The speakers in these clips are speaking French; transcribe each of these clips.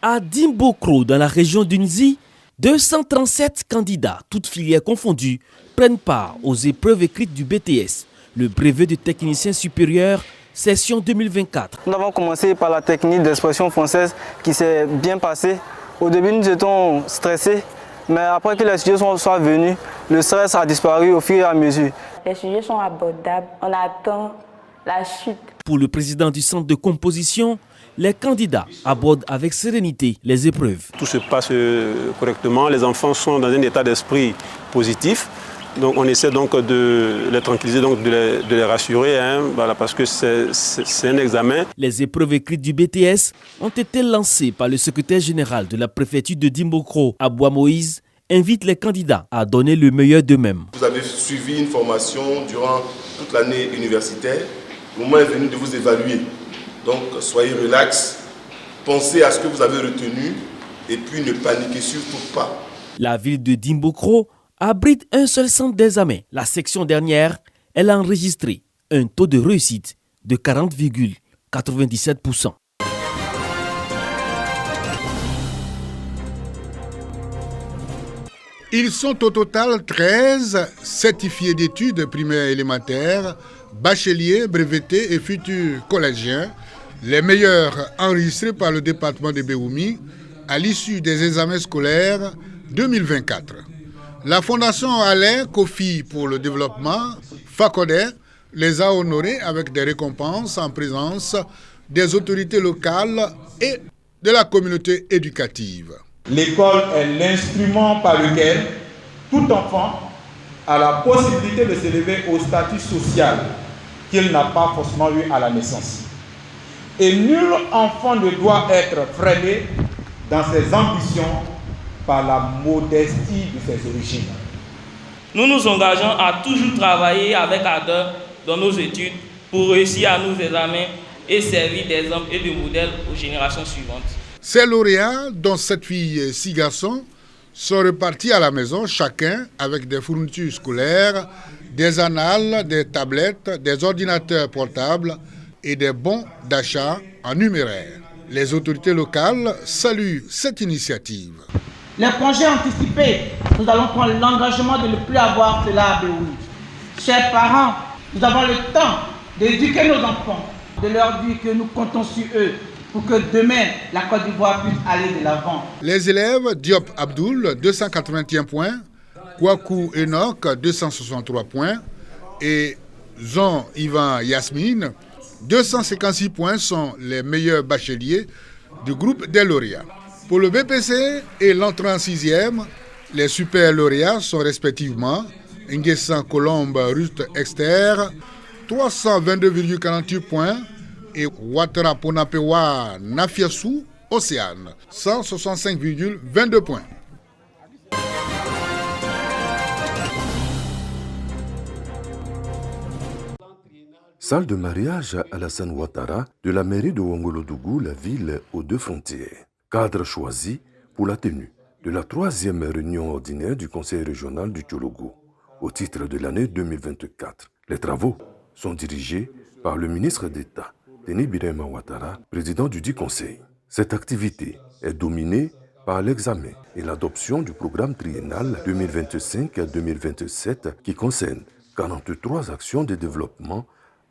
À Dimbokro, dans la région d'Unzi, 237 candidats, toutes filières confondues, prennent part aux épreuves écrites du BTS, le brevet de technicien supérieur, session 2024. Nous avons commencé par la technique d'expression française qui s'est bien passée. Au début, nous étions stressés, mais après que les sujets soient venus, le stress a disparu au fur et à mesure. Les sujets sont abordables, on attend la chute. Pour le président du centre de composition, les candidats abordent avec sérénité les épreuves. Tout se passe correctement, les enfants sont dans un état d'esprit positif. Donc on essaie donc de les tranquilliser, donc de les rassurer, voilà, parce que c'est un examen. Les épreuves écrites du BTS ont été lancées par le secrétaire général de la préfecture de Dimbokro, Aboua Moïse, invite les candidats à donner le meilleur d'eux-mêmes. Vous avez suivi une formation durant toute l'année universitaire. Le moment est venu de vous évaluer. Donc soyez relax, pensez à ce que vous avez retenu et puis ne paniquez surtout pas. La ville de Dimbokro abrite un seul centre d'examen. La section dernière, elle a enregistré un taux de réussite de 40,97%. Ils sont au total 13 certifiés d'études primaires élémentaires, bacheliers, brevetés et futurs collégiens, les meilleurs enregistrés par le département de Béoumi à l'issue des examens scolaires 2024. La Fondation Alain Kofi pour le développement, FACODE, les a honorés avec des récompenses en présence des autorités locales et de la communauté éducative. L'école est l'instrument par lequel tout enfant a la possibilité de s'élever au statut social qu'il n'a pas forcément eu à la naissance. Et nul enfant ne doit être freiné dans ses ambitions par la modestie de ses origines. Nous nous engageons à toujours travailler avec ardeur dans nos études pour réussir à nos examens et servir d'exemple et de modèle aux générations suivantes. Ces lauréats, dont 7 filles et 6 garçons, sont repartis à la maison, chacun avec des fournitures scolaires, des annales, des tablettes, des ordinateurs portables et des bons d'achat en numéraire. Les autorités locales saluent cette initiative. Les congés anticipés, nous allons prendre l'engagement de ne plus avoir cela à Béoumi. Chers parents, nous avons le temps d'éduquer nos enfants, de leur dire que nous comptons sur eux pour que demain, la Côte d'Ivoire puisse aller de l'avant. Les élèves Diop Abdoul, 281 points, Kouakou Enoch, 263 points, et Zon Ivan Yasmine, 256 points sont les meilleurs bacheliers du groupe des lauréats. Pour le BPC et l'entrée en 6e, les super lauréats sont respectivement Nguessan Colombe Ruth Exter, 322,48 points, et Ouattara Ponapewa Nafiassou Océane, 165,22 points. Salle de mariage à Alassane Ouattara de la mairie de Ouangolodougou, la ville aux deux frontières. Cadre choisi pour la tenue de la 3e réunion ordinaire du Conseil régional du Tchologo au titre de l'année 2024. Les travaux sont dirigés par le ministre d'État, Denis Birema Ouattara, président du dit Conseil. Cette activité est dominée par l'examen et l'adoption du programme triennal 2025-2027 qui concerne 43 actions de développement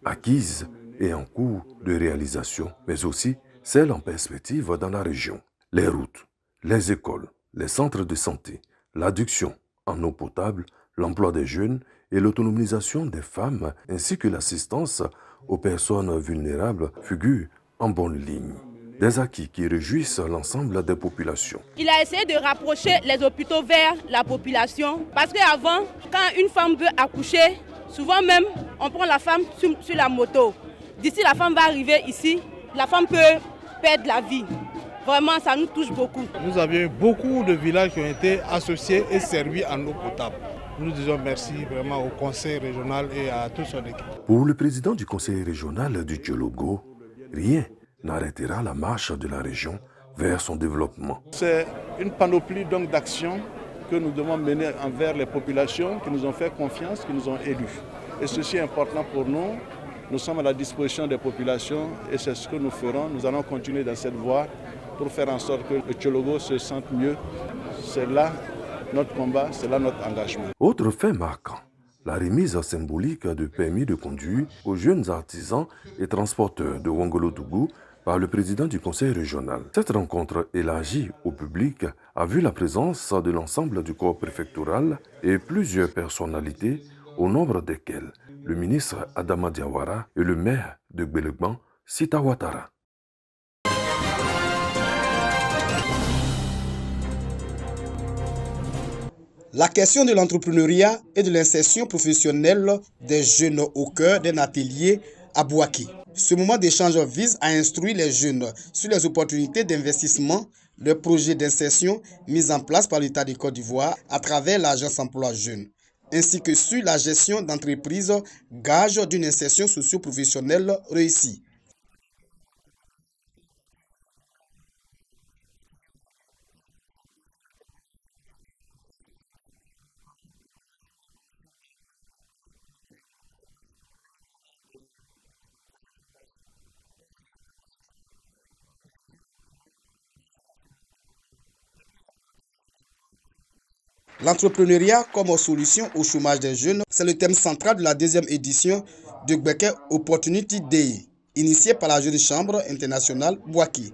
acquises et en cours de réalisation, mais aussi celles en perspective dans la région. Les routes, les écoles, les centres de santé, l'adduction en eau potable, l'emploi des jeunes et l'autonomisation des femmes ainsi que l'assistance aux personnes vulnérables figurent en bonne ligne. Des acquis qui réjouissent l'ensemble des populations. Il a essayé de rapprocher les hôpitaux vers la population parce qu'avant, quand une femme veut accoucher, souvent même, on prend la femme sur la moto. D'ici la femme va arriver ici, la femme peut perdre la vie. Vraiment, ça nous touche beaucoup. Nous avions beaucoup de villages qui ont été associés et servis en eau potable. Nous disons merci vraiment au Conseil régional et à toute son équipe. Pour le président du Conseil régional du Tchologo, rien n'arrêtera la marche de la région vers son développement. C'est une panoplie donc d'actions que nous devons mener envers les populations qui nous ont fait confiance, qui nous ont élus. Et ceci est important pour nous. Nous sommes à la disposition des populations et c'est ce que nous ferons. Nous allons continuer dans cette voie pour faire en sorte que le Tchologo se sente mieux. C'est là notre combat, c'est là notre engagement. Autre fait marquant, la remise symbolique de permis de conduire aux jeunes artisans et transporteurs de Wongolo-Dougou par le président du conseil régional. Cette rencontre élargie au public a vu la présence de l'ensemble du corps préfectoral et plusieurs personnalités, au nombre desquelles le ministre Adama Diawara et le maire de Gbelegbang, Sita Ouattara. La question de l'entrepreneuriat et de l'insertion professionnelle des jeunes au cœur d'un atelier à Bouaké. Ce moment d'échange vise à instruire les jeunes sur les opportunités d'investissement, les projets d'insertion mis en place par l'État de Côte d'Ivoire à travers l'Agence Emploi Jeunes, ainsi que sur la gestion d'entreprises, gage d'une insertion socio-professionnelle réussie. L'entrepreneuriat comme solution au chômage des jeunes, c'est le thème central de la deuxième édition de Gbeke Opportunity Day, initiée par la Jeune Chambre internationale Bouaké.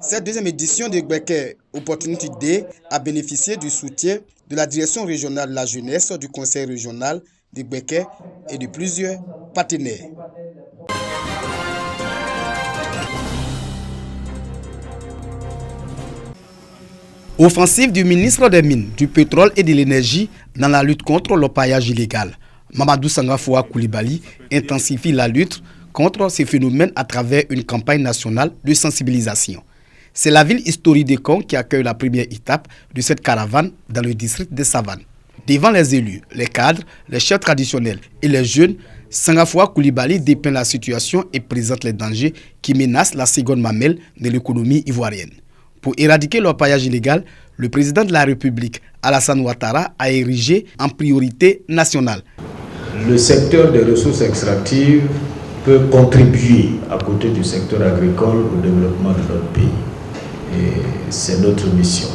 Cette deuxième édition de Gbeke Opportunity Day a bénéficié du soutien de la direction régionale de la jeunesse, du conseil régional de Gbeke et de plusieurs partenaires. Offensive du ministre des Mines, du Pétrole et de l'Énergie dans la lutte contre le paillage illégal. Mamadou Sangafoua Koulibaly intensifie la lutte contre ces phénomènes à travers une campagne nationale de sensibilisation. C'est la ville historique de Kong qui accueille la première étape de cette caravane dans le district de Savane. Devant les élus, les cadres, les chefs traditionnels et les jeunes, Sangafoua Koulibaly dépeint la situation et présente les dangers qui menacent la seconde mamelle de l'économie ivoirienne. Pour éradiquer l'orpaillage illégal, le président de la République, Alassane Ouattara, a érigé en priorité nationale. Le secteur des ressources extractives peut contribuer, à côté du secteur agricole, au développement de notre pays. Et c'est notre mission.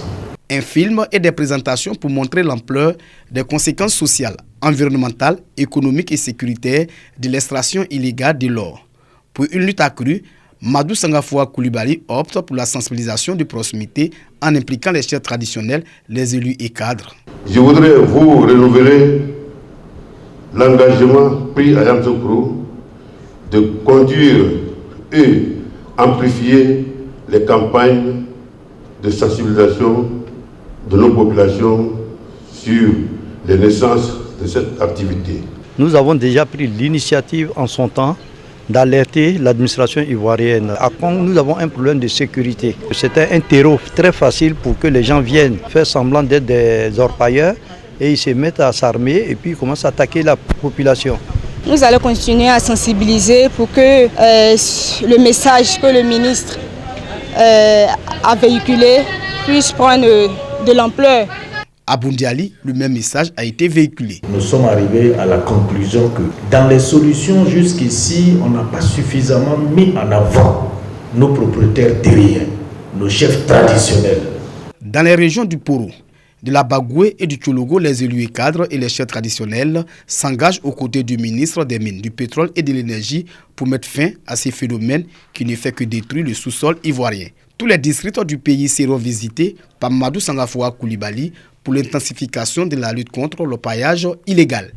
Un film et des présentations pour montrer l'ampleur des conséquences sociales, environnementales, économiques et sécuritaires de l'extraction illégale de l'or. Pour une lutte accrue, Madou Sangafoua Koulibaly opte pour la sensibilisation de proximité en impliquant les chefs traditionnels, les élus et cadres. Je voudrais vous renouveler l'engagement pris à Yamoussoukro de conduire et amplifier les campagnes de sensibilisation de nos populations sur les naissances de cette activité. Nous avons déjà pris l'initiative en son temps d'alerter l'administration ivoirienne. À Kong, nous avons un problème de sécurité. C'était un terreau très facile pour que les gens viennent faire semblant d'être des orpailleurs et ils se mettent à s'armer et puis ils commencent à attaquer la population. Nous allons continuer à sensibiliser pour que le message que le ministre a véhiculé puisse prendre de l'ampleur. À Boundiali, le même message a été véhiculé. Nous sommes arrivés à la conclusion que dans les solutions jusqu'ici, on n'a pas suffisamment mis en avant nos propriétaires terriens, nos chefs traditionnels. Dans les régions du Poro, de la Bagoué et du Tchologo, les élus et cadres et les chefs traditionnels s'engagent aux côtés du ministre des Mines, du Pétrole et de l'Énergie pour mettre fin à ces phénomènes qui ne font que détruire le sous-sol ivoirien. Tous les districts du pays seront visités par Madou Sangafoua Koulibaly pour l'intensification de la lutte contre le paillage illégal.